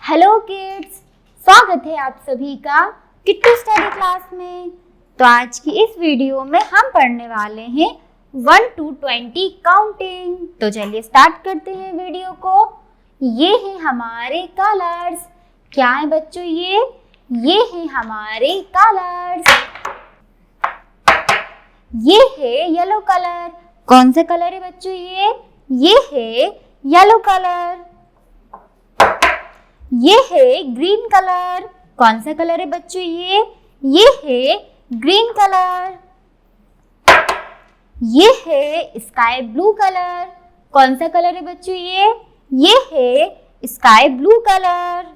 Hello kids, स्वागत है आप सभी का किट्टू स्टडी क्लास में। तो आज की इस वीडियो में हम पढ़ने वाले हैं 1 to 20 काउंटिंग। तो चलिए स्टार्ट करते हैं वीडियो को। ये हैं हमारे कलर्स। क्या है बच्चों ये हैं हमारे कलर्स। ये है येलो कलर। कौन सा कलर है बच्चों ये है येलो कलर। ये है ग्रीन कलर। कौन सा कलर है बच्चों ये है ग्रीन कलर। ये है स्काई ब्लू कलर। कौन सा कलर है बच्चों ये है स्काई ब्लू कलर।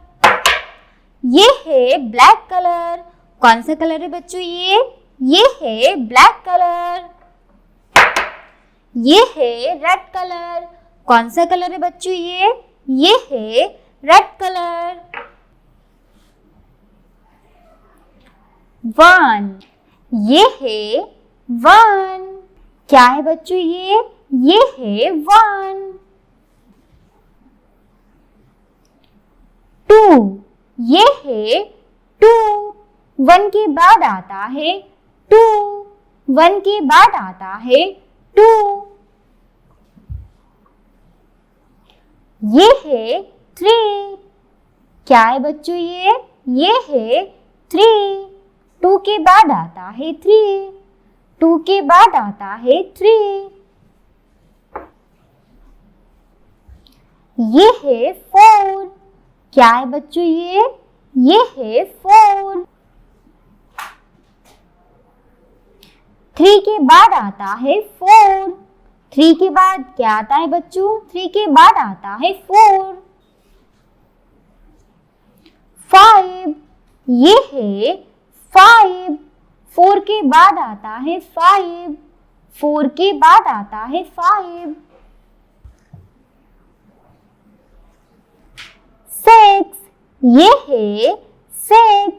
ये है ब्लैक कलर। कौन सा कलर है बच्चों ये है ब्लैक कलर। ये है रेड कलर। कौन सा कलर है बच्चों ये है रेड कलर। 1 ये है 1। क्या है बच्चों ये है 1। 2 ये है 2। 1 के बाद आता है 2। 1 के बाद आता है 2। ये है 3। क्या है बच्चों ये है 3। 2 के बाद आता है 3। 2 के बाद आता है 3। ये है 4। क्या है बच्चों ये है 4। 3 के बाद आता है 4। 3 के बाद क्या आता है बच्चों 3 के बाद आता है 4। 5 ये है 5। 4 के बाद आता है 5। 4 के बाद आता है 5। 6 ये है 6।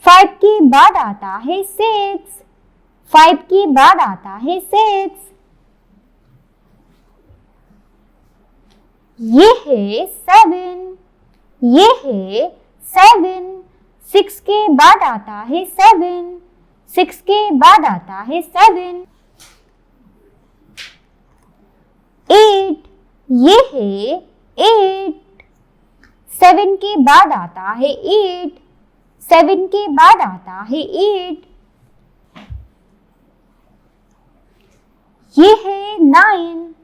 5 के बाद आता है 6। 5 के बाद आता है 6। ये है 7। ये है 7। 6 के बाद आता है 7। 6 के बाद आता है 7। 8 ये है 8। 7 के बाद आता है 8। 7 के बाद आता है 8। ये है 9।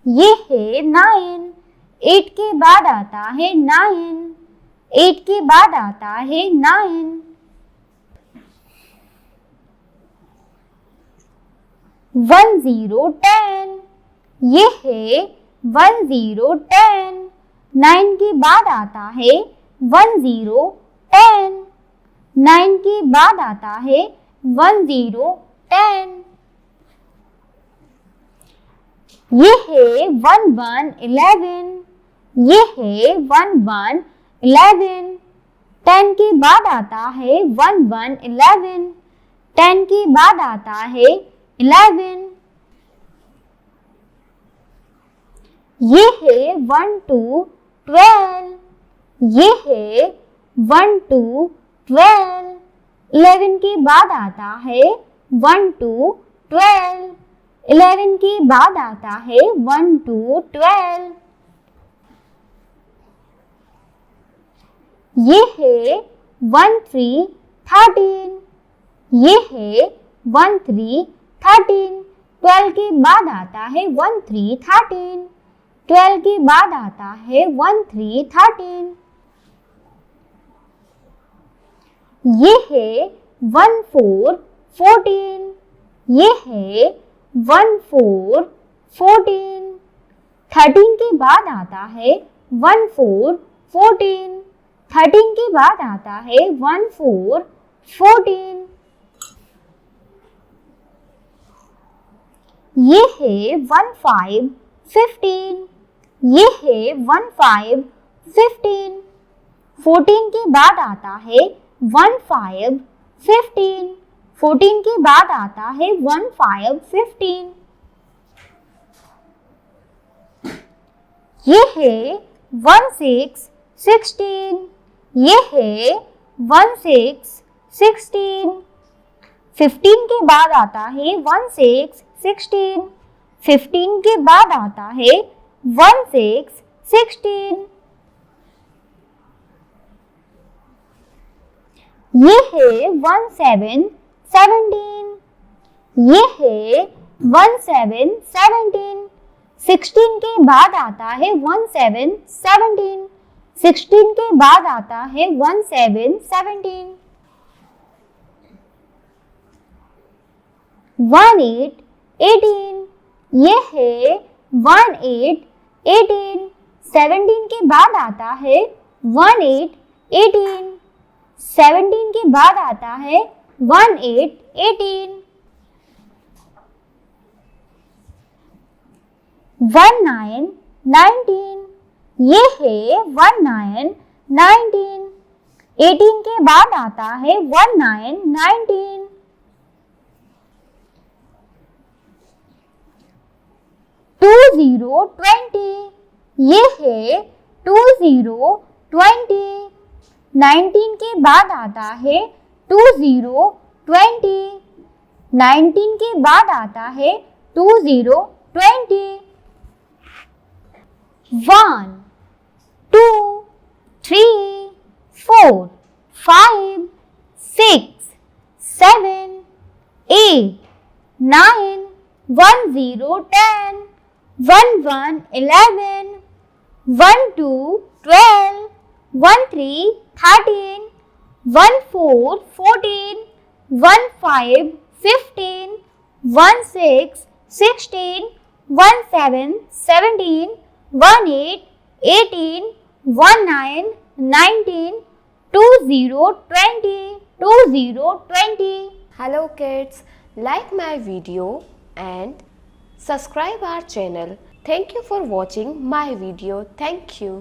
ये है 9। 8 के बाद आता है 9। 8 के बाद आता है 9। 1 0 10 ये है 1 0 10। 9 के बाद आता है 1 0 10। 9 के बाद आता है 1 0 10। ये है 1 1 11। ये है 1 1 11। 10 के बाद आता है 1 1 11। 10 के बाद आता है 11। ये है 1 2 12। ये है 1 2 12। 11 के बाद आता है 1 2 12। 11 के बाद आता है 1 2 12। ये है 1 3 13। ये है 1 3 13। 12 के बाद आता है 1 3 13। 12 के बाद आता है 1 3 13। ये है 1 4 14। ये है 1 4 14। 13 के बाद आता है 1 4 14। 13 के बाद आता है 1 4 14। ये है 1 5 15। ये है 1 5 15। 14 के बाद आता है 1 5 15। 14 के बाद आता है 1 5 15। ये है 1 6 16, ये है 16, 16, 15 के बाद आता है 16, 16, 15 के बाद आता है 16, 16, ये है 17, 17, ये है 17, 17, 16 के बाद आता है 17, 17, 16 के बाद आता है 17, 17, 18, 18, ये है 18, 18, 17 के बाद आता है 18, 18, 17 के बाद आता है 18, 18, 19, 19, ये है 19, 19, 18 के बाद आता है 19, 19, 20, 20, ये है 20, 20, 19 के बाद आता है 20, 20, 19 के बाद आता है 20, 20, 1, 2, 3, 4, 5, 6, 7, 8, 9, 1, 0, 10, 1, 1, 11, 1, 2, 12, 1, 3, 13, 1, 4, 14, 1, 5, 15, 1, 6, 16, 1, 7, 17, 1, 8, 18, 1, 9, 19, 20, 20, 20, 20. Hello kids, like my video and subscribe our channel. Thank you for watching my video. Thank you.